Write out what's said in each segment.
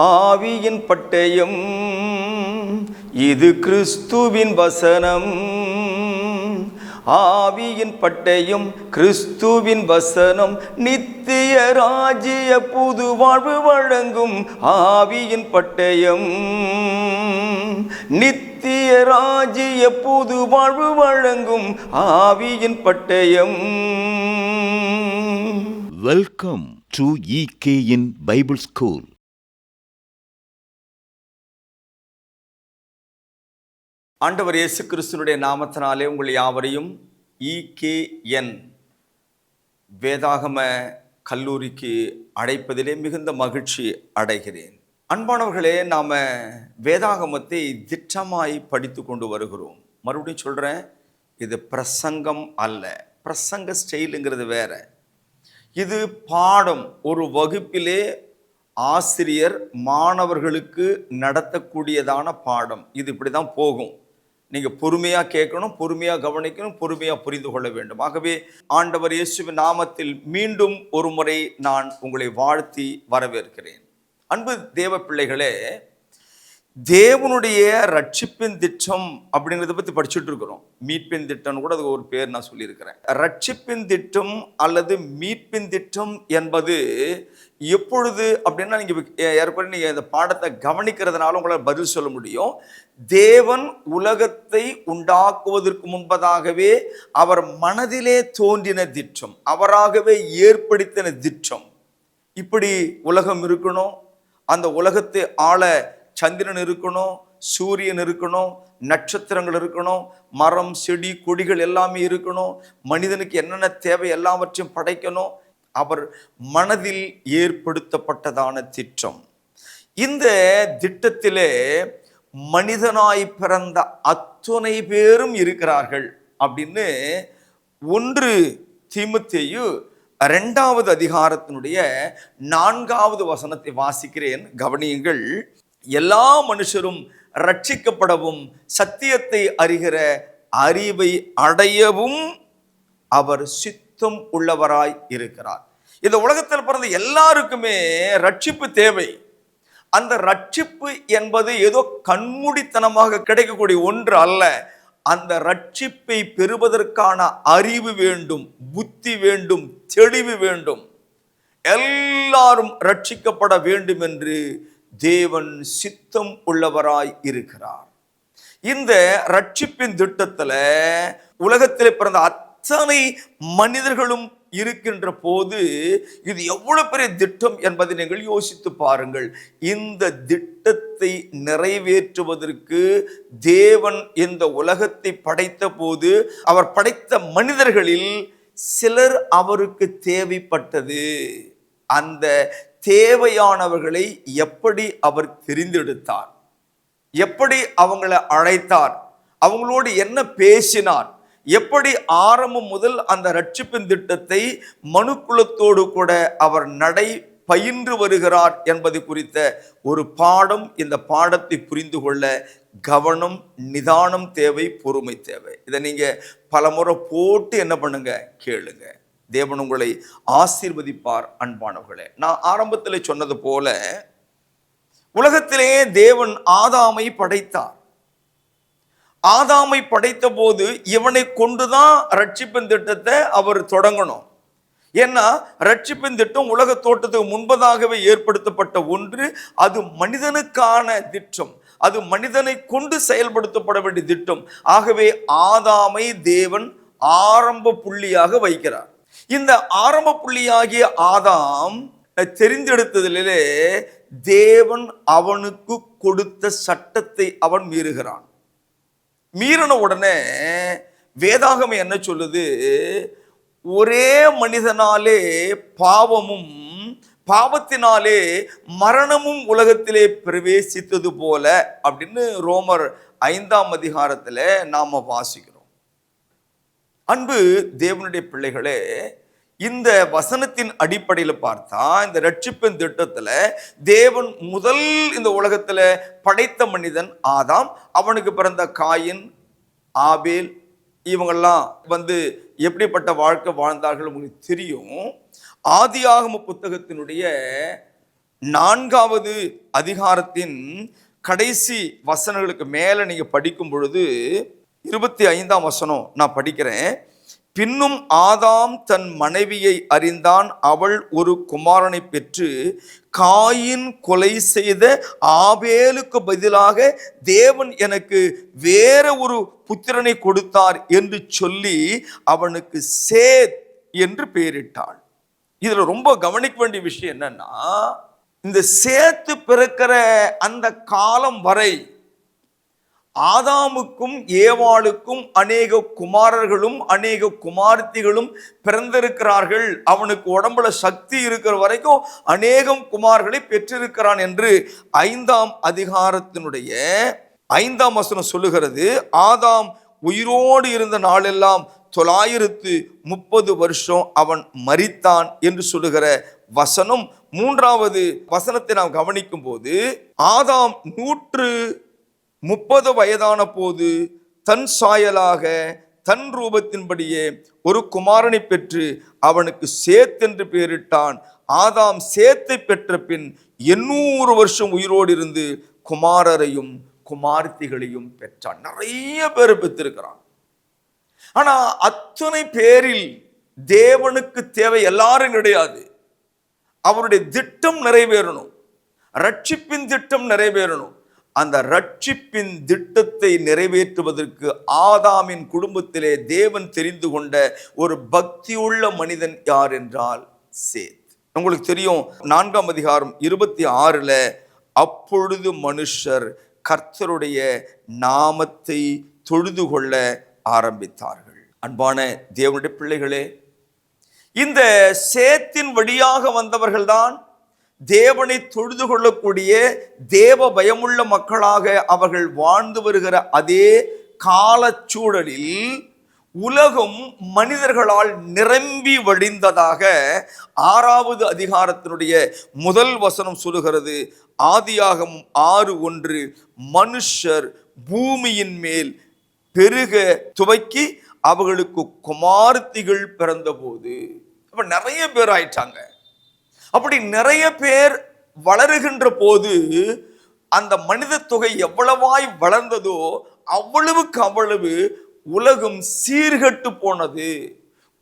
ஆவியின் பட்டயம் இது கிறிஸ்துவின் வசனம். ஆவியின் பட்டயம் கிறிஸ்துவின் வசனம் நித்திய ராஜ்ய புது வாழ்வு வழங்கும். ஆவியின் பட்டயம் நித்திய ராஜ்ய புது வாழ்வு வழங்கும். ஆவியின் பட்டயம். Welcome to EKN Bible school. ஆண்டவர் இயேசு கிறிஸ்துவினுடைய நாமத்தினாலே உங்கள் யாவரையும் EKN வேதாகம கல்லூரிக்கு அழைப்பதிலே மிகுந்த மகிழ்ச்சி அடைகிறேன். அன்பானவர்களே, நாம் வேதாகமத்தை திட்டமாய் படித்து கொண்டு வருகிறோம். மறுபடியும் சொல்கிறேன், இது பிரசங்கம் அல்ல. பிரசங்க ஸ்டைலுங்கிறது வேற. இது பாடம். ஒரு வகுப்பிலே ஆசிரியர் மாணவர்களுக்கு நடத்தக்கூடியதான பாடம். இது இப்படி தான் போகும். நீங்கள் பொறுமையாக கேட்கணும், பொறுமையாக கவனிக்கணும், பொறுமையாக புரிந்து கொள்ள வேண்டும். ஆகவே ஆண்டவர் இயேசுவின் நாமத்தில் மீண்டும் ஒரு முறை நான் உங்களை வாழ்த்தி வரவேற்கிறேன். அன்பு தேவ பிள்ளைகளே, தேவனுடைய ரட்சிப்பின் திட்டம் அப்படிங்கிறத பற்றி படிச்சுட்டு இருக்கிறோம். மீட்பின் திட்டம் கூட அது ஒரு பேர் நான் சொல்லியிருக்கிறேன். ரட்சிப்பின் திட்டம் அல்லது மீட்பின் திட்டம் என்பது எப்பொழுது அப்படின்னா, நீங்கள் இந்த பாடத்தை கவனிக்கிறதுனால உங்களால் பதில் சொல்ல முடியும். தேவன் உலகத்தை உண்டாக்குவதற்கு முன்பதாகவே அவர் மனதிலே தோன்றின திட்டம், அவராகவே ஏற்படுத்தின திட்டம். இப்படி உலகம் இருக்கணும், அந்த உலகத்தை ஆள சந்திரன் இருக்கணும், சூரியன் இருக்கணும், நட்சத்திரங்கள் இருக்கணும், மரம் செடி கொடிகள் எல்லாமே இருக்கணும், மனிதனுக்கு என்னென்ன தேவை எல்லாவற்றையும் படைக்கணும். அவர் மனதில் ஏற்படுத்தப்பட்டதான திட்டம். இந்த திட்டத்திலே மனிதனாய் பிறந்த அத்துணை பேரும் இருக்கிறார்கள் அப்படின்னு 1 தீமோத்தேயு 2வது அதிகாரத்தினுடைய 4வது வசனத்தை வாசிக்கிறேன், கவனியுங்கள். எல்லா மனுஷரும் ரட்சிக்கப்படவும் சத்தியத்தை அறிகிற அறிவை அடையவும் அவர் சித்தம் உள்ளவராய் இருக்கிறார். இந்த உலகத்தில் பிறந்த எல்லாருக்குமே ரட்சிப்பு தேவை. அந்த ரட்சிப்பு என்பது ஏதோ கண்மூடித்தனமாக கிடைக்கக்கூடிய ஒன்று அல்ல. அந்த ரட்சிப்பை பெறுவதற்கான அறிவு வேண்டும், புத்தி வேண்டும், தெளிவு வேண்டும். எல்லாரும் ரட்சிக்கப்பட வேண்டும் என்று தேவன் சித்தம் உள்ளவராய் இருக்கிறார். இந்த ரட்சிப்பின் திட்டத்துல உலகத்தில் பிறந்த அத்தனை மனிதர்களும் இருக்கின்ற போது இது எவ்வளவு பெரிய திட்டம் என்பதை நீங்கள் யோசித்து பாருங்கள். இந்த திட்டத்தை நிறைவேற்றுவதற்கு தேவன் இந்த உலகத்தை படைத்த போது அவர் படைத்த மனிதர்களில் சிலர் அவருக்கு தேவைப்பட்டது. அந்த தேவையானவர்களை எப்படி அவர் தெரிந்தெடுத்தார், எப்படி அவங்களை அழைத்தார், அவங்களோடு என்ன பேசினார், எப்படி ஆரம்பம் முதல் அந்த ரட்சிப்பின் திட்டத்தை மனுக்குலத்தோடு கூட அவர் நடை பயின்று வருகிறார் என்பது குறித்த ஒரு பாடம். இந்த பாடத்தை புரிந்து கொள்ள கவனம், நிதானம் தேவை, பொறுமை தேவை. இதை நீங்க பலமுறை போட்டு என்ன பண்ணுங்க, கேளுங்க. தேவன் உங்களை ஆசீர்வதிப்பார். அன்பானவர்களே, நான் ஆரம்பத்தில் சொன்னது போல உலகத்திலே தேவன் ஆதாமை படைத்தார். ஆதாமை படைத்த போது இவனை கொண்டுதான் ரட்சிப்பின் திட்டத்தை அவர் தொடங்கணும். ஏன்னா ரட்சிப்பின் திட்டம் உலக தோட்டத்துக்கு முன்பதாகவே ஏற்படுத்தப்பட்ட ஒன்று. அது மனிதனுக்கான திட்டம், அது மனிதனை கொண்டு செயல்படுத்தப்பட வேண்டிய திட்டம். ஆகவே ஆதாமை தேவன் ஆரம்ப புள்ளியாக வைக்கிறார். இந்த ஆரம்ப புள்ளியாகிய ஆதாம் தெரிந்தெடுத்ததிலே தேவன் அவனுக்கு கொடுத்த சட்டத்தை அவன் மீறுகிறான். மீறின உடனே வேதாகமம் என்ன சொல்லுது, ஒரே மனிதனாலே பாவமும் பாவத்தினாலே மரணமும் உலகத்திலே பிரவேசித்தது போல அப்படின்னு ரோமர் 5ஆம் அதிகாரத்தில் நாம வாசிக்கிறோம். அன்பு தேவனுடைய பிள்ளைகளே, இந்த வசனத்தின் அடிப்படையில் பார்த்தா இந்த ரட்சிப்பின் திட்டத்துல தேவன் முதல் இந்த உலகத்துல படைத்த மனிதன் ஆதாம், அவனுக்கு பிறந்த காயின், ஆபேல், இவங்கெல்லாம் எப்படிப்பட்ட வாழ்க்கை வாழ்ந்தார்கள் உங்களுக்கு தெரியும். ஆதியாகம புத்தகத்தினுடைய 4வது அதிகாரத்தின் கடைசி வசனங்களுக்கு மேல நீங்க படிக்கும் பொழுது 25ஆம் வசனம் நான் படிக்கிறேன். பின்னும் ஆதாம் தன் மனைவியை அறிந்தான், அவள் ஒரு குமாரனை பெற்று காயின் கொலை செய்த ஆபேலுக்கு பதிலாக தேவன் எனக்கு வேற ஒரு புத்திரனை கொடுத்தார் என்று சொல்லி அவனுக்கு சேத் என்று பெயரிட்டாள். இதுல ரொம்ப கவனிக்க வேண்டிய விஷயம் என்னன்னா, இந்த சேத்து பிறக்கிற அந்த காலம் வரை ஆதாமுக்கும் ஏவாளுக்கும் அநேக குமாரர்களும் அநேக குமார்த்திகளும் பிறந்திருக்கிறார்கள். அவனுக்கு உடம்புல சக்தி இருக்கிற வரைக்கும் அநேகம் குமார்களை பெற்றிருக்கிறான் என்று 5ஆம் அதிகாரத்தினுடைய 5ஆம் வசனம் சொல்லுகிறது. ஆதாம் உயிரோடு இருந்த நாளெல்லாம் 930 வருஷம் அவன் மரித்தான் என்று சொல்லுகிற வசனம். 3வது வசனத்தை நாம் கவனிக்கும் போது, ஆதாம் 130 வயதான போது தன் சாயலாக தன் ரூபத்தின்படியே ஒரு குமாரனை பெற்று அவனுக்கு சேத் என்று பெயரிட்டான். ஆதாம் சேத்தை பெற்ற பின் 800 வருஷம் உயிரோடு இருந்து குமாரரையும் குமார்த்திகளையும் பெற்றான். நிறைய பேர் பெற்றிருக்கிறான். ஆனா அத்தனை பேரில் தேவனுக்கு தேவை எல்லாரும் கிடையாது. அவருடைய திட்டம் நிறைவேறணும், ரட்சிப்பின் திட்டம் நிறைவேறணும். அந்த ரட்சிப்பின் திட்டத்தை நிறைவேற்றுவதற்கு ஆதாமின் குடும்பத்திலே தேவன் தெரிந்து கொண்ட ஒரு பக்தியுள்ள மனிதன் யார் என்றால் சேத். உங்களுக்கு தெரியும், 4ஆம் அதிகாரம் 26ல அப்பொழுது மனுஷர் கர்த்தருடைய நாமத்தை தொழுது கொள்ள ஆரம்பித்தார்கள். அன்பான தேவனுடைய பிள்ளைகளே, இந்த சேத்தின் வழியாக வந்தவர்கள்தான் தேவனை தொழுது கொள்ளக்கூடிய தேவ பயமுள்ள மக்களாக அவர்கள் வாழ்ந்து வருகிற அதே காலச்சூழலில் உலகம் மனிதர்களால் நிரம்பி வழிந்ததாக 6வது அதிகாரத்தினுடைய முதல் வசனம் சொல்லுகிறது. ஆதியாகமம் 6:1, மனுஷர் பூமியின் மேல் பெருக துவக்கி அவர்களுக்கு குமார்த்திகள் பிறந்த போது, அப்ப நிறைய பேர் ஆயிட்டாங்க. அப்படி நிறைய பேர் வளருகின்ற போது அந்த மனித தொகை எவ்வளவாய் வளர்ந்ததோ அவ்வளவுக்கு அவ்வளவு உலகம் சீர்கெட்டு போனது,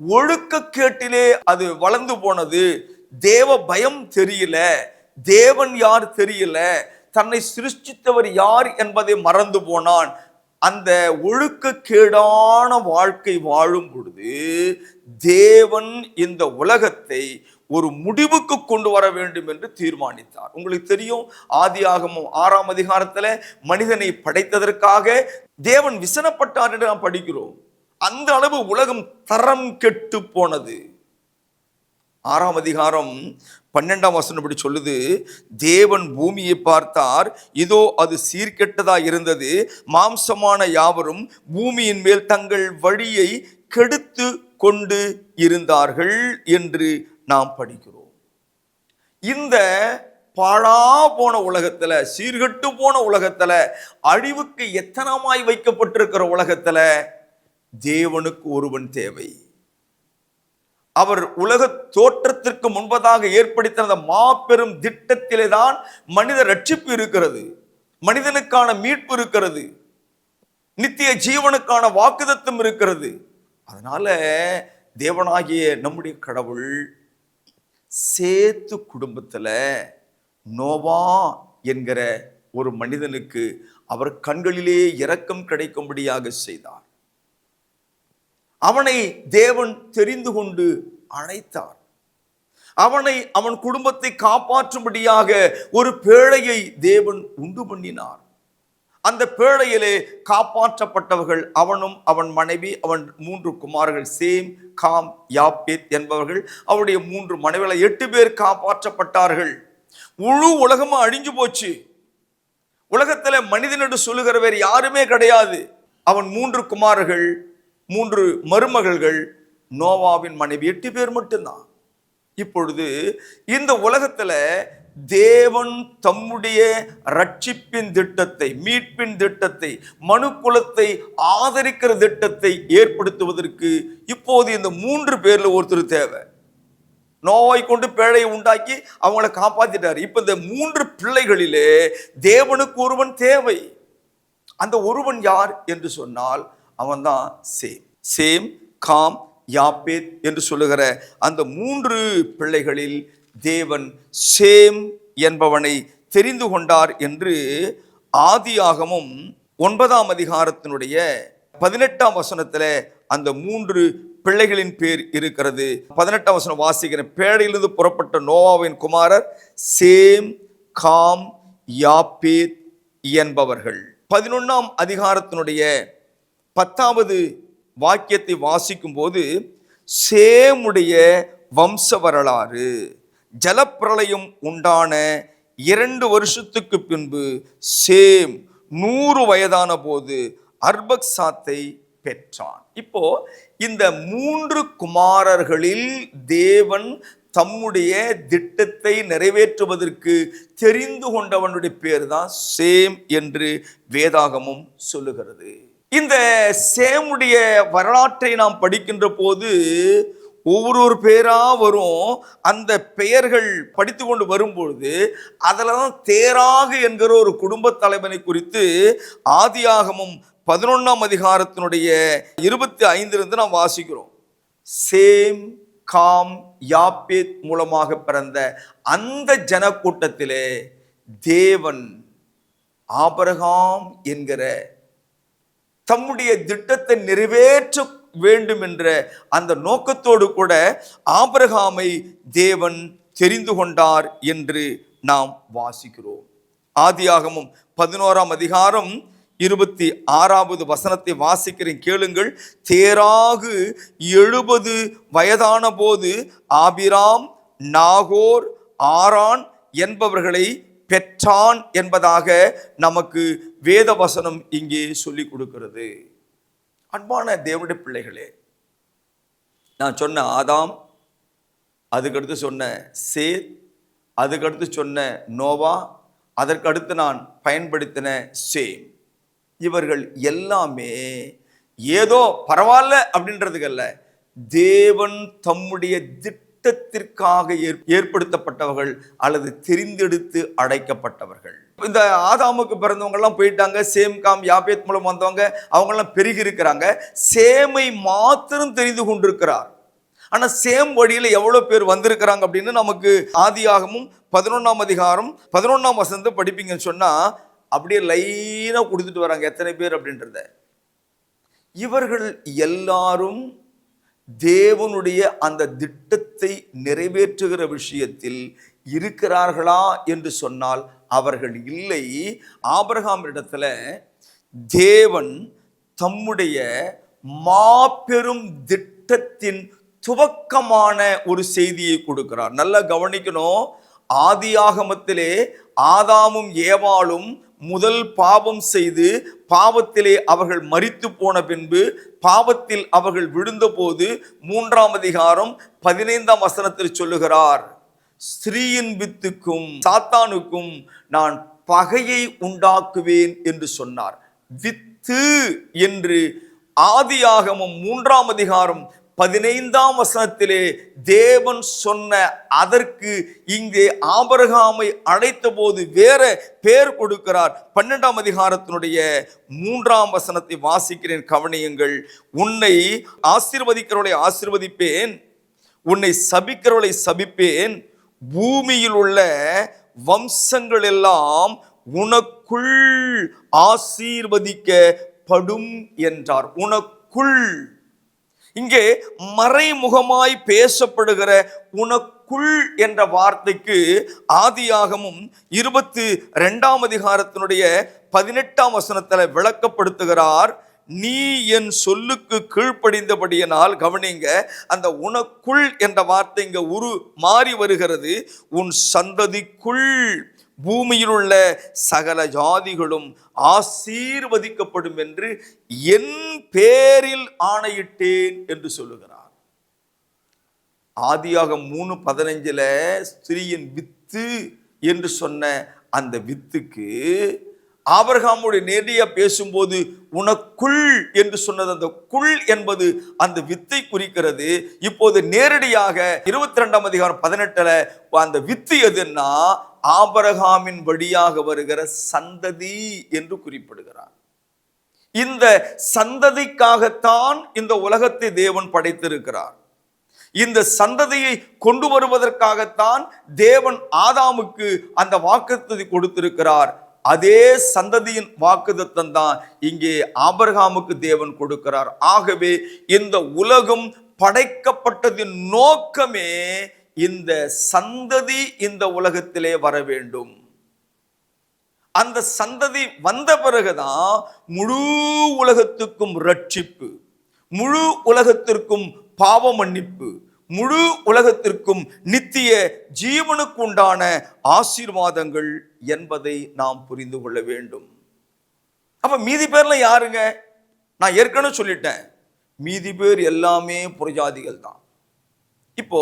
ஒழுக்கக்கேட்டிலே அது வளர்ந்து போனது. தேவ பயம் தெரியல, தேவன் யார் தெரியல, தன்னை சிருஷ்டித்தவர் யார் என்பதை மறந்து போனான். அந்த ஒழுக்கக்கேடான வாழ்க்கை வாழும் பொழுது தேவன் இந்த உலகத்தை ஒரு முடிவுக்கு கொண்டு வர வேண்டும் என்று தீர்மானித்தார். உங்களுக்கு தெரியும், ஆதியாகமம் 6ஆம் அதிகாரத்தில் மனிதனை படைத்ததற்காக தேவன் விசனப்பட்டார் என்று நாம் படிக்கிறோம். அந்த அளவு உலகம் தரம் கெட்டு போனது. 6ஆம் அதிகாரம் 12ஆம் வசனம் இப்படி சொல்லுது, தேவன் பூமியை பார்த்தார், இதோ அது சீர்கெட்டதா இருந்தது, மாம்சமான யாவரும் பூமியின் மேல் தங்கள் வழியை கெடுத்து கொண்டு இருந்தார்கள் என்று நாம் படிக்கிறோம். இந்த பாழா போன உலகத்துல, சீர்கெட்டு போன உலகத்துல, அழிவுக்கு எத்தனமாய் வைக்கப்பட்டிருக்கிற உலகத்துல தேவனுக்கு ஒருவன் தேவை. அவர் உலக தோற்றத்திற்கு முன்பதாக ஏற்படுத்தின அந்த மாபெரும் திட்டத்திலே தான் மனித ரட்சிப்பு இருக்கிறது, மனிதனுக்கான மீட்பு இருக்கிறது, நித்திய ஜீவனுக்கான வாக்குத்தத்தம் இருக்கிறது. அதனால தேவனாகிய நம்முடைய கடவுள் சேத்து குடும்பத்துல நோவா என்கிற ஒரு மனிதனுக்கு அவர் கண்களிலே இரக்கம் கிடைக்கும்படியாக செய்தார். அவனை தேவன் தெரிந்து கொண்டு அழைத்தார். அவனை, அவன் குடும்பத்தை காப்பாற்றும்படியாக ஒரு பேழையை தேவன் உண்டு பண்ணினார். அந்த பேழையிலே காப்பாற்றப்பட்டவர்கள் அவனும் அவன் மனைவி, அவன் 3 குமாரர்கள், சேம், காம், யாப்பேத் என்பவர்கள். அவருடைய 3 மனைவிகளை 8 பேர் காப்பாற்றப்பட்டார்கள். முழு உலகமும் அழிஞ்சு போச்சு. உலகத்துல மனிதன் என்று சொல்லுகிற வேறு யாருமே கிடையாது. அவன் 3 குமாரர்கள், 3 மருமகள்கள், நோவாவின் மனைவி 8 பேர் மட்டும்தான். இப்பொழுது இந்த உலகத்துல தேவன் தம்முடைய ரட்சிப்பின் திட்டத்தை, மீட்பின் திட்டத்தை, மனுக்குலத்தை ஆதரிக்கிற திட்டத்தை ஏற்படுத்துவதற்கு இப்போது இந்த 3 பேர்ல ஒருத்தர் தேவை. நோவாவை கொண்டு பேழையை உண்டாக்கி அவங்கள காப்பாத்திட்டாரு. இப்ப இந்த 3 பிள்ளைகளிலே தேவனுக்கு ஒருவன் தேவை. அந்த ஒருவன் யார் என்று சொன்னால் அவன்தான் சேம். சேம், காம், யாப்பேத் என்று சொல்லுகிற அந்த 3 பிள்ளைகளில் தேவன் சேம் என்பவனை தெரிந்து கொண்டார் என்று ஆதியாகமம் 9ஆம் அதிகாரத்தினுடைய 18ஆம் வசனத்தில் அந்த 3 பிள்ளைகளின் பேர் இருக்கிறது. 18ஆம் வசனம் வாசிக்கிறேன். பேழையிலிருந்து புறப்பட்ட நோவாவின் குமாரர் சேம், காம், யாப்பேத் என்பவர்கள். 11ஆம் அதிகாரத்தினுடைய 10வது வாக்கியத்தை வாசிக்கும் போது சேமுடைய வம்ச வரலாறு, ஜலப்பிரளயம் உண்டான 2 வருஷத்துக்கு பின்பு சேம் 100 வயதான போது அர்பக்சாத்தை பெற்றான். இப்போ இந்த 3 குமாரர்களில் தேவன் தம்முடைய திட்டத்தை நிறைவேற்றுவதற்கு தெரிந்து கொண்டவனுடைய பேர் தான் சேம் என்று வேதாகமும் சொல்லுகிறது. இந்த சேமுடைய வரலாற்றை நாம் படிக்கின்ற போது ஒவ்வொரு பேரா வரும். அந்த பெயர்கள் படித்து கொண்டு வரும்பொழுது அதில் தான் தேராக என்கிற ஒரு குடும்ப தலைவனை குறித்து ஆதியாகமும் 11ஆம் அதிகாரத்தினுடைய 25 நாம் வாசிக்கிறோம். சேம், காம், யாப்பேத் மூலமாக பிறந்த அந்த ஜனக்கூட்டத்திலே தேவன் ஆபிரகாம் என்கிற தம்முடைய திட்டத்தை நிறைவேற்ற வேண்டும் என்ற அந்த நோக்கத்தோடு கூட ஆபிரகாமை தேவன் தெரிந்து கொண்டார் என்று நாம் வாசிக்கிறோம். ஆதியாகமம் 11ஆம் அதிகாரம் 26வது வசனத்தை வாசிக்கிறேன், கேளுங்கள். தேராகு 70 வயதான போது ஆபிராம், நாகோர், ஆரான் என்பவர்களை பெற்றான் என்பதாக நமக்கு வேத வசனம் இங்கே சொல்லிக் கொடுக்கிறது. அன்பான தேவனுடைய பிள்ளைகளே, நான் சொன்ன ஆதாம், அதுக்கடுத்து சொன்ன சேத், அதுக்கடுத்து சொன்ன நோவா, அதற்கடுத்து நான் பயன்படுத்தின சேம், இவர்கள் எல்லாமே ஏதோ பரவாயில்ல அப்படின்றதுக்கல்ல, தேவன் தம்முடைய திட்டத்திற்காக ஏற்படுத்தப்பட்டவர்கள் அல்லது தெரிந்தெடுத்து அழைக்கப்பட்டவர்கள். இந்த ஆதாமுக்கு பிறந்தவங்க எல்லாம் போயிட்டாங்க. சேம், காம், யாப்பேத் மூலம் வந்தவங்க அவங்கெல்லாம் பெருகி இருக்கிறாங்க. சேமை மாத்திரம் தெரிந்து கொண்டிருக்கிறார். ஆனா சேம் வழியில எவ்வளவு பேர் வந்திருக்கிறாங்க அப்படின்னு நமக்கு ஆதியாகமும் 11ஆம் அதிகாரம் 11ஆம் வசனத்தை படிப்பீங்கன்னு சொன்னா அப்படியே லைனா கொடுத்துட்டு வராங்க எத்தனை பேர் அப்படின்றத. இவர்கள் எல்லாரும் தேவனுடைய அந்த திட்டத்தை நிறைவேற்றுகிற விஷயத்தில் இருக்கிறார்களா என்று சொன்னால் அவர்கள் இல்லை. ஆபிரகாம் இடத்துல தேவன் தம்முடைய மாபெரும் திட்டத்தின் துவக்கமான ஒரு செய்தியை கொடுக்கிறார். நல்லா கவனிக்கணும். ஆதியாகமத்திலே ஆதாமும் ஏவாளும் முதல் பாவம் செய்து பாவத்திலே அவர்கள் மரித்து போன பின்பு பாவத்தில் அவர்கள் விழுந்த போது 3ஆம் அதிகாரம் 15ஆம் வசனத்தில் சொல்லுகிறார், ஸ்திரீயின் வித்துக்கும் சாத்தானுக்கும் நான் பகையை உண்டாக்குவேன் என்று சொன்னார். வித்து என்று ஆதியாகமம் 3ஆம் அதிகாரம் 15ஆம் வசனத்திலே தேவன் சொன்ன அதற்கு இங்கே ஆபிரகாமை அழைத்த போது வேற பேர் கொடுக்கிறார். 12ஆம் அதிகாரத்தினுடைய 3ஆம் வசனத்தை வாசிக்கிறேன், கவனியுங்கள். உன்னை ஆசீர்வதிக்கிறவளை ஆசீர்வதிப்பேன், உன்னை சபிக்கிறவளை சபிப்பேன், பூமியில் உள்ள வம்சங்கள் எல்லாம் உனக்குள் ஆசீர்வதிக்கப்படும் என்றார். உனக்குள், இங்கே மறைமுகமாய் பேசப்படுகிற உனக்குள் என்ற வார்த்தைக்கு ஆதியாகமும் 22ஆம் அதிகாரத்தினுடைய 18ஆம் வசனத்தில் விளக்கப்படுத்துகிறார். நீ என் சொல்லுக்கு கீழ்ப்படிந்தபடியினால், கவனிங்க, அந்த உனக்குள் என்ற வார்த்தை இங்க உரு மாறி வருகிறது. உன் சந்ததிக்குள் பூமியில் உள்ள சகல ஜாதிகளும் ஆசீர்வதிக்கப்படும் என்று என் பேரில் ஆணையிட்டேன் என்று சொல்லுகிறார். ஆதியாகமம் 3:15 ஸ்திரீயின் வித்து என்று சொன்ன அந்த வித்துக்கு ஆபிரகாமுடைய நேரடியா பேசும்போது உனக்குள் என்று சொன்னது, அந்த குள் என்பது அந்த வித்தை குறிக்கிறது. இப்போது நேரடியாக 22ஆம் அதிகாரம் 18 அந்த வித்து எதுன்னா ஆபிரகாமின் வழியாக வருகிற சந்ததி என்று குறிப்பிடுகிறார். இந்த சந்ததிக்காகத்தான் இந்த உலகத்தை தேவன் படைத்திருக்கிறார். இந்த சந்ததியை கொண்டு வருவதற்காகத்தான் தேவன் ஆதாமுக்கு அந்த வாக்குத்தத்தத்தை கொடுத்திருக்கிறார். அதே சந்ததியின் வாக்குத்தத்தம் தான் இங்கே ஆபிரகாமுக்கு தேவன் கொடுக்கிறார். ஆகவே இந்த உலகம் படைக்கப்பட்டதின் நோக்கமே இந்த சந்ததி இந்த உலகத்திலே வர வேண்டும். அந்த சந்ததி வந்த பிறகுதான் முழு உலகத்துக்கும் ரட்சிப்பு, முழு உலகத்திற்கும் பாவ மன்னிப்பு, முழு உலகத்திற்கும் நித்திய ஜீவனுக்கு உண்டான ஆசீர்வாதங்கள் என்பதை நாம் புரிந்து கொள்ள வேண்டும். அப்ப மீதி பேர்ல யாருங்க? நான் ஏற்கனவே சொல்லிட்டேன், மீதி பேர் எல்லாமே புறஜாதிகள் தான். இப்போ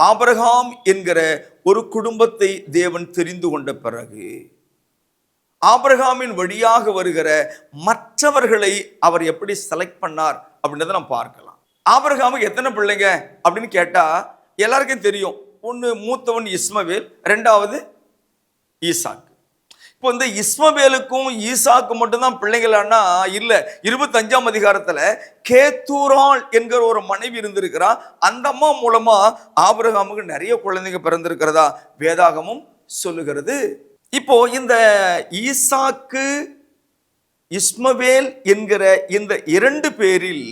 ஆபிரகாம் என்கிற ஒரு குடும்பத்தை தேவன் தெரிந்து கொண்ட பிறகு ஆபிரகாமின் வழியாக வருகிற மற்றவர்களை அவர் எப்படி செலக்ட் பண்ணார் அப்படின்றத நாம் பார்க்கலாம். ஆபிரகாமுக்கு எத்தனை பிள்ளைங்க அப்படின்னு கேட்டா எல்லாருக்கும் தெரியும். ஒன்று மூத்தவன் இஸ்மவேல், ரெண்டாவது ஈசாக்கு. இப்போ இந்த இஸ்மவேலுக்கும் ஈசாக்கு மட்டும்தான் பிள்ளைங்களான்னா இல்லை. 25ஆம் அதிகாரத்துல கேத்தூராள் என்கிற ஒரு மனைவி இருந்திருக்கிறா. அந்த அம்மா மூலமா ஆபிரகாமுக்கு நிறைய குழந்தைங்க பிறந்திருக்கிறதா வேதாகமும் சொல்லுகிறது. இப்போ இந்த ஈசாக்கு இஸ்மவேல் என்கிற இந்த 2 பேரில்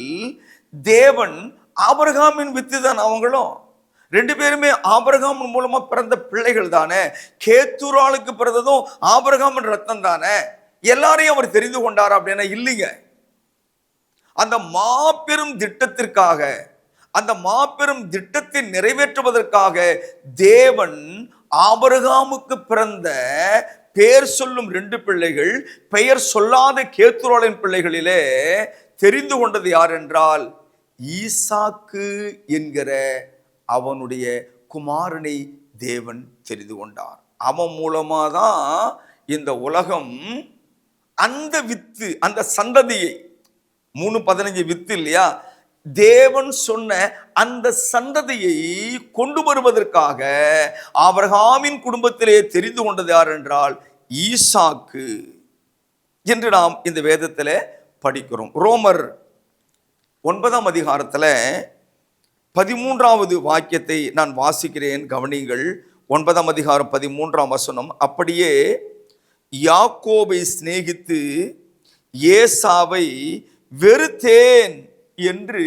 தேவன் ஆபிரகாமின் வித்து தான். அவங்களும் 2 பேருமே ஆபிரகாம் மூலமா பிறந்த பிள்ளைகள் தானே. கேத்தூராளுக்கு பிறந்ததும் ஆபிரகாமின் ரத்தம் தானே. எல்லாரையும் அவர் தெரிந்து கொண்டார் அப்படின்னா இல்லைங்க. அந்த மாபெரும் திட்டத்திற்காக, அந்த மாபெரும் திட்டத்தை நிறைவேற்றுவதற்காக தேவன் ஆபிரகாமுக்கு பிறந்த பெயர் சொல்லும் 2 பிள்ளைகள், பெயர் சொல்லாத கேத்தூராளின் பிள்ளைகளிலே தெரிந்து கொண்டது யார் என்றால் ஈசாக்கு என்கிற அவனுடைய குமாரனை தேவன் தெரிந்து கொண்டார். அவன் மூலமா தான் இந்த உலகம் அந்த வித்து, அந்த சந்ததியை 3:15 வித்து இல்லையா, தேவன் சொன்ன அந்த சந்ததியை கொண்டு வருவதற்காக ஆபிரகாமின் குடும்பத்திலே தெரிந்து கொண்டது யார் என்றால் ஈசாக்கு என்று நாம் இந்த வேதத்தில் படிக்கிறோம். ரோமர் 9ஆம் அதிகாரத்தில் 13வது வாக்கியத்தை நான் வாசிக்கிறேன், கவனிங்கள். 9ஆம் அதிகாரம் 13ஆம் வசனம். அப்படியே யாக்கோபை சிநேகித்து ஏசாவை வெறுத்தேன் என்று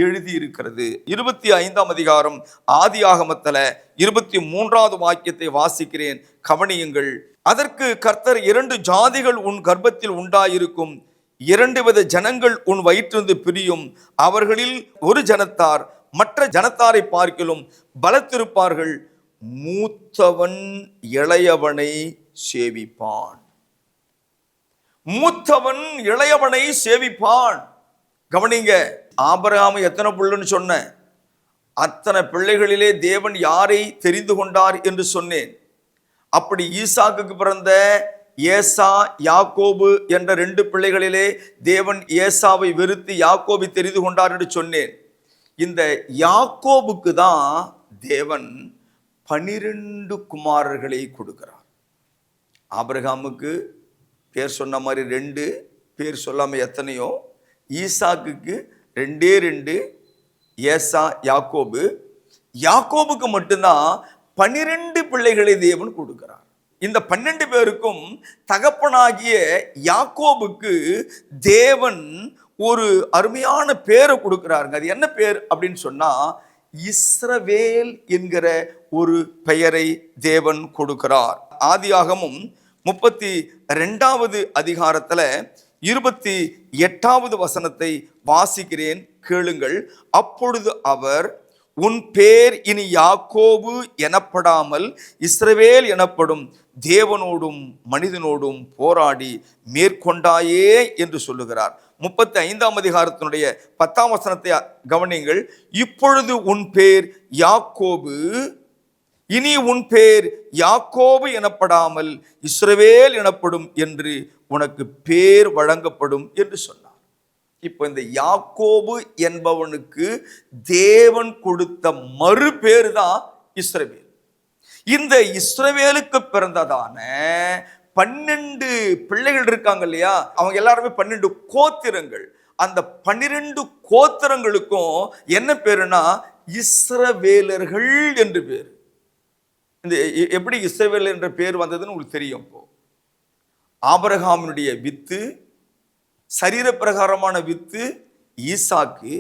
எழுதியிருக்கிறது. 25ஆம் அதிகாரம் ஆதியாகமத்தில் 23வது வாக்கியத்தை வாசிக்கிறேன், கவனியுங்கள். அதற்கு கர்த்தர் 2 ஜாதிகள் உன் கர்ப்பத்தில் உண்டாயிருக்கும், 2 வித ஜனங்கள் உன் வயிற்றிலிருந்து பிரியும், அவர்களில் ஒரு ஜனத்தார் மற்ற ஜனத்தாரை பார்க்கிலும் பலத்திருப்பார்கள், மூத்தவன் இளையவனை சேவிப்பான். மூத்தவன் இளையவனை சேவிப்பான். கவனிங்க, ஆபிரகாம் எத்தனை பிள்ளைன்னு சொன்னேன், அத்தனை பிள்ளைகளிலே தேவன் யாரை தெரிந்து கொண்டார் என்று சொன்னேன். அப்படி ஈசாக்குக்கு பிறந்த ஏசா யாக்கோபு என்ற 2 பிள்ளைகளிலே தேவன் ஏசாவை வெறுத்து யாக்கோபை தெரிந்து கொண்டார் என்று சொன்னேன். இந்த யாக்கோபுக்கு தான் தேவன் 12 குமாரர்களை கொடுக்கிறார். ஆபிரகாமுக்கு பேர் சொன்ன மாதிரி 2, பேர் சொல்லாம எத்தனையோ. ஈசாக்குக்கு 2 ஏசா யாக்கோபு. யாக்கோபுக்கு மட்டும்தான் 12 பிள்ளைகளை தேவன் கொடுக்கிறார். இந்த 12 பேருக்கும் தகப்பனாகிய யாக்கோபுக்கு தேவன் ஒரு அருமையான பேரை கொடுக்கிறாருங்க. அது என்ன பேர் அப்படின்னு சொன்னா இஸ்ரவேல் என்கிற ஒரு பெயரை தேவன் கொடுக்கிறார். ஆதியாகமும் 32வது அதிகாரத்துல 28வது வசனத்தை வாசிக்கிறேன், கேளுங்கள். அப்பொழுது அவர், உன் பேர் இனி யாக்கோபு எனப்படாமல் இஸ்ரவேல் எனப்படும், தேவனோடும் மனிதனோடும் போராடி மேற்கொண்டாயே என்று சொல்லுகிறார். 35ஆம் அதிகாரத்தினுடைய 10ஆம் வசனத்தை கவனிங்கள். இப்பொழுது உன் பேர் யாக்கோபு இனி உன் பேர் யாக்கோபு எனப்படாமல் இஸ்ரவேல் எனப்படும் என்று உனக்கு பேர் வழங்கப்படும் என்று சொன்னார். இப்போ இந்த யாக்கோபு என்பவனுக்கு தேவன் கொடுத்த மறு பேரு தான் இஸ்ரவேல். இந்த இஸ்ரவேலுக்கு பிறந்ததான 12 பிள்ளைகள் இருக்காங்க இல்லையா, அவங்க எல்லாருமே 12 கோத்திரங்கள். அந்த 12 கோத்திரங்களுக்கும் என்ன பேருனா இஸ்ரவேலர்கள் என்று பேரு. இந்த எப்படி இஸ்ரவேல் என்ற பேர் வந்ததுன்னு உங்களுக்கு தெரியும். இப்போ ஆபிரகாமினுடைய வித்து, சரீர பிரகாரமான வித்து ஈசாக்கு.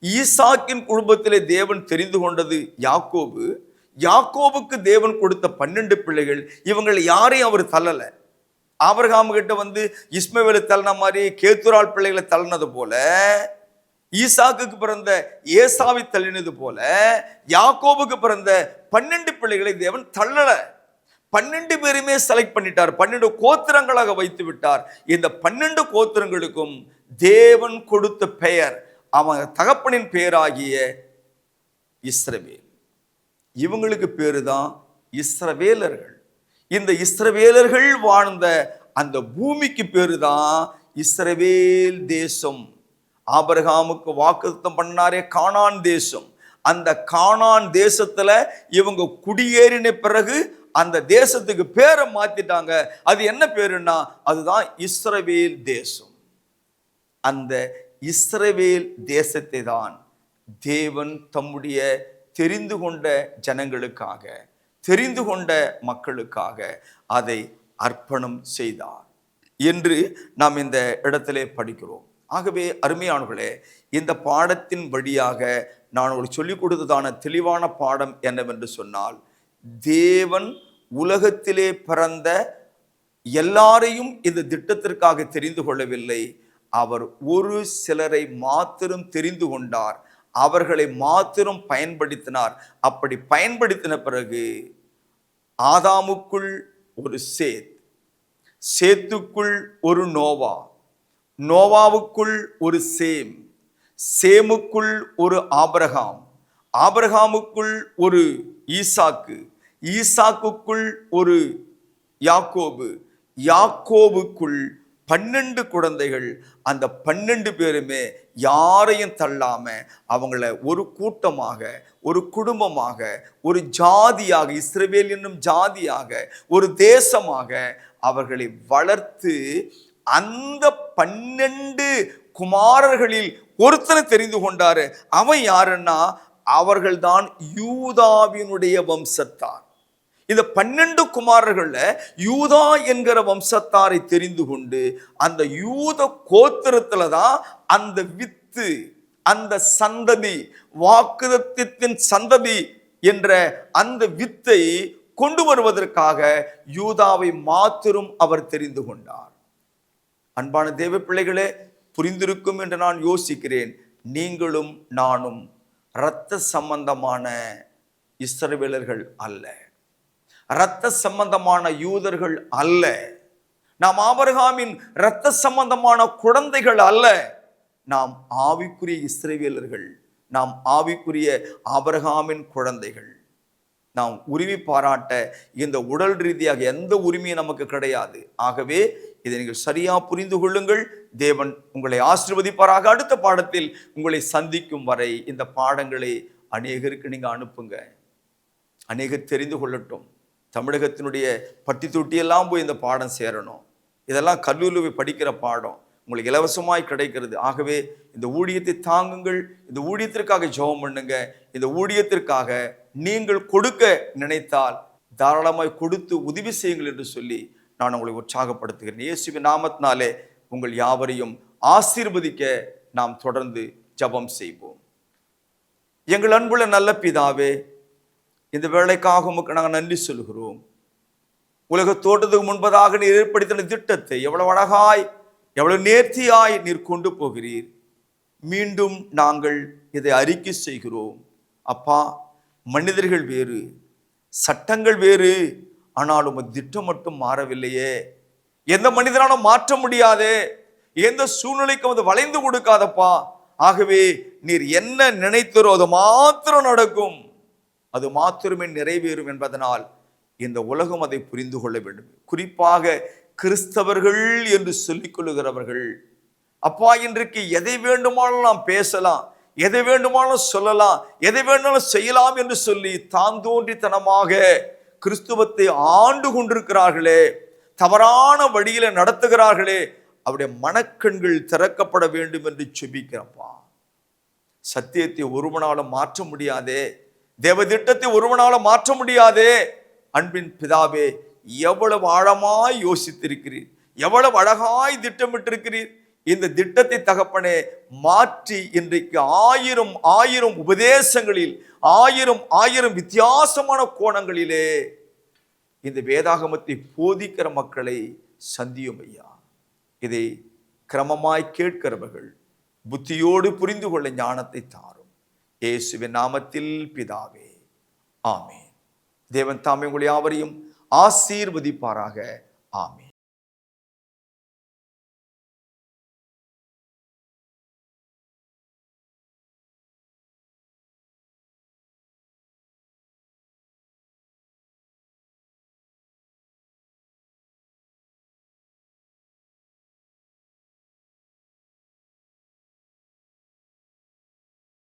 ஈசாக்கின் குடும்பத்திலே தேவன் தெரிந்து கொண்டது யாக்கோபு. யாக்கோபுக்கு தேவன் கொடுத்த 12 பிள்ளைகள். இவங்களை யாரையும் அவர் தள்ளல. ஆபிரகாம் கிட்ட வந்து இஸ்மவேலை தள்ளின மாதிரி கேத்துரால் பிள்ளைகளை தள்ளினது போல, ஈசாக்குக்கு பிறந்த ஏசாவை தள்ளினது போல, யாக்கோபுக்கு பிறந்த 12 பிள்ளைகளை தேவன் தள்ளல. 12 பேருமே செலக்ட் பண்ணிட்டார். 12 கோத்திரங்களாக வைத்து விட்டார். இந்த 12 கோத்திரங்களுக்கும் தேவன் கொடுத்த பெயர், அவன் தகப்பனின் பெயராகிய இஸ்ரவேல். இவங்களுக்கு பேரு தான் இஸ்ரவேலர்கள். இந்த இஸ்ரவேலர்கள் வாழ்ந்த அந்த பூமிக்கு பேரு தான் இஸ்ரவேல் தேசம். ஆபிரகாமுக்கு வாக்குத்தத்தம் பண்ணாரே கானான் தேசம். அந்த கானான் தேசத்துல இவங்க குடியேறின பிறகு அந்த தேசத்துக்கு பேரை மாத்திட்டாங்க. அது என்ன பேருன்னா அதுதான் இஸ்ரவேல் தேசம். அந்த இஸ்ரவேல் தேசத்தை தான் தேவன் தம்முடைய தெரிந்து கொண்ட ஜனங்களுக்காக, தெரிந்து கொண்ட மக்களுக்காக அதை அர்ப்பணம் செய்தார் என்று நாம் இந்த இடத்திலே படிக்கிறோம். ஆகவே அருமையானவர்களே, இந்த பாடத்தின் வழியாக நான் ஒரு சொல்லிக் கொடுத்ததான தெளிவான பாடம் என்னவென்று சொன்னால், தேவன் உலகத்திலே பிறந்த எல்லாரையும் இந்த திட்டத்திற்காக தெரிந்து கொள்ளவில்லை. அவர் ஒரு சிலரை மாத்திரம் தெரிந்து கொண்டார், அவர்களை மாத்திரம் பயன்படுத்தினார். அப்படி பயன்படுத்தின பிறகு ஆதாமுக்குள் ஒரு சேத், சேத்துக்குள் ஒரு நோவா, நோவாவுக்குள் ஒரு சேம், சேமுக்குள் ஒரு ஆபிரகாம், ஆபிரகாமுக்குள் ஒரு ஈசாக்கு, ஈசாக்குக்குள் ஒரு யாக்கோபு, யாக்கோபுக்குள் 12 குழந்தைகள். அந்த 12 பேருமே யாரையும் தள்ளாம அவங்கள ஒரு கூட்டமாக, ஒரு குடும்பமாக, ஒரு ஜாதியாக, இஸ்ரவேல் என்னும் ஜாதியாக, ஒரு தேசமாக அவர்களை வளர்த்து அந்த 12 குமாரர்களில் ஒருத்தனை தெரிந்து கொண்டாரு. அவன் யாருன்னா அவர்கள்தான் யூதாவினுடைய வம்சத்தார். இந்த 12 குமாரர்கள்ல யூதா என்கிற வம்சத்தாரை தெரிந்து கொண்டு அந்த யூத கோத்திரத்துல தான் அந்த வித்து, அந்த சந்ததி, வாக்குத்தத்தத்தின் சந்ததி என்ற அந்த வித்தை கொண்டு வருவதற்காக யூதாவை மாத்திரம் அவர் தெரிந்து கொண்டார். அன்பான தேவ பிள்ளைகளே, புரிந்திருக்கும் என்று நான் யோசிக்கிறேன். நீங்களும் நானும் இரத்த சம்பந்தமான இஸ்ரவேலர்கள் அல்ல, இரத்த சம்பந்தமான யூதர்கள் அல்ல, நாம் ஆபிரகாமின் இரத்த சம்பந்தமான குழந்தைகள் அல்ல. நாம் ஆவிக்குரிய இஸ்ரவேலர்கள், நாம் ஆவிக்குரிய ஆபிரகாமின் குழந்தைகள். நாம் உரிமை பாராட்ட இந்த உடல் ரீதியாக எந்த உரிமையும் நமக்கு கிடையாது. ஆகவே இதை நீங்கள் சரியா புரிந்து கொள்ளுங்கள். தேவன் உங்களை ஆசீர்வதிப்பாராக. அடுத்த பாடத்தில் உங்களை சந்திக்கும் வரை இந்த பாடங்களை அநேகருக்கு நீங்க அனுப்புங்க, அநேகர் தெரிந்து கொள்ளட்டும். தமிழகத்தினுடைய பட்டி தொட்டியெல்லாம் போய் இந்த பாடம் சேரணும். இதெல்லாம் கல்லூரியில் படிக்கிற பாடம் உங்களுக்கு இலவசமாய் கிடைக்கிறது. ஆகவே இந்த ஊழியத்தை தாங்குங்கள், இந்த ஊழியத்திற்காக ஜெபம் பண்ணுங்க. இந்த ஊழியத்திற்காக நீங்கள் கொடுக்க நினைத்தால் தாராளமாய் கொடுத்து உதவி செய்யுங்கள் என்று சொல்லி நான் உங்களை உற்சாகப்படுத்துகிறேன். இயேசுவின் நாமத்தினாலே உங்கள் யாவரையும் ஆசீர்வதிக்க நாம் தொடர்ந்து ஜெபம் செய்வோம். எங்கள் அன்புள்ள நல்ல பிதாவே, இந்த வேளைக்காக உமக்கு நாங்கள் நன்றி சொல்கிறோம். உலக தோட்டத்துக்கு முன்பதாக நீர் ஏற்படுத்தின திட்டத்தை எவ்வளவு அழகாய், எவ்வளவு நேர்த்தியாய் நீர் கொண்டு போகிறீர். மீண்டும் நாங்கள் இதை அறிக்கை செய்கிறோம். அப்பா, மனிதர்கள் வேறு, சட்டங்கள் வேறு, ஆனால் உமது திட்டம் மட்டும் மாறவில்லையே. எந்த மனிதனாலும் மாற்ற முடியாதே, எந்த சூழ்நிலைக்கும் அது வளைந்து கொடுக்காதப்பா. ஆகவே நீர் என்ன நினைத்தரோ அது மாத்திரம் நடக்கும். அது மாத்திரமே நிறைவேறும் என்பதனால் இந்த உலகம் அதை புரிந்து கொள்ள வேண்டும். குறிப்பாக கிறிஸ்தவர்கள் என்று சொல்லிக் கொள்ளுகிறவர்கள், அப்பா இன்றைக்கு எதை வேண்டுமானாலும் நாம் பேசலாம், எதை வேண்டுமானாலும் சொல்லலாம், எதை வேண்டுமானாலும் செய்யலாம் என்று சொல்லி தாந்தோன்றித்தனமாக கிறிஸ்துவத்தை ஆண்டு கொண்டிருக்கிறார்களே, தவறான வழியில நடத்துகிறார்களே, அவருடைய மனக்கண்கள் திறக்கப்பட வேண்டும் என்று செபிக்கிறப்பா. சத்தியத்தை ஒருவனாலும் மாற்ற முடியாதே, தேவ திட்டத்தை ஒருவனாலும் மாற்ற முடியாதே. அன்பின் பிதாவே, எவ்வளவு ஆழமாய் யோசித்திருக்கிறீர், எவ்வளவு அழகாய் திட்டமிட்டிருக்கிறீர். இந்த திட்டத்தை தகப்பனே மாற்றி இன்றைக்கு ஆயிரம் ஆயிரம் உபதேசங்களில், ஆயிரம் ஆயிரம் வித்தியாசமான கோணங்களிலே இந்த வேதாகமத்தை போதிக்கிற மக்களை சந்தியும் ஐயா. இதை கிரமமாய் கேட்கிறவர்கள் புத்தியோடு புரிந்து கொள்ள ஞானத்தை தாரும். இயேசுவின் நாமத்தில் பிதாவே, ஆமென். தேவன் தாமே உங்களை யாவரையும் ஆசீர்வதிப்பாராக. ஆமென்.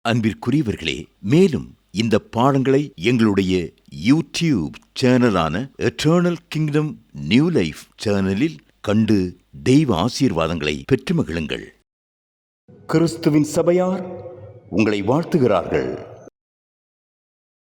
அன்பிற்குரியவர்களே, மேலும் இந்த பாடங்களை எங்களுடைய யூடியூப் சேனலான எட்டர்னல் கிங்டம் நியூ லைஃப் சேனலில் கண்டு தெய்வ ஆசீர்வாதங்களை பெற்று மகிழுங்கள். கிறிஸ்துவின் சபையார் உங்களை வாழ்த்துகிறார்கள்.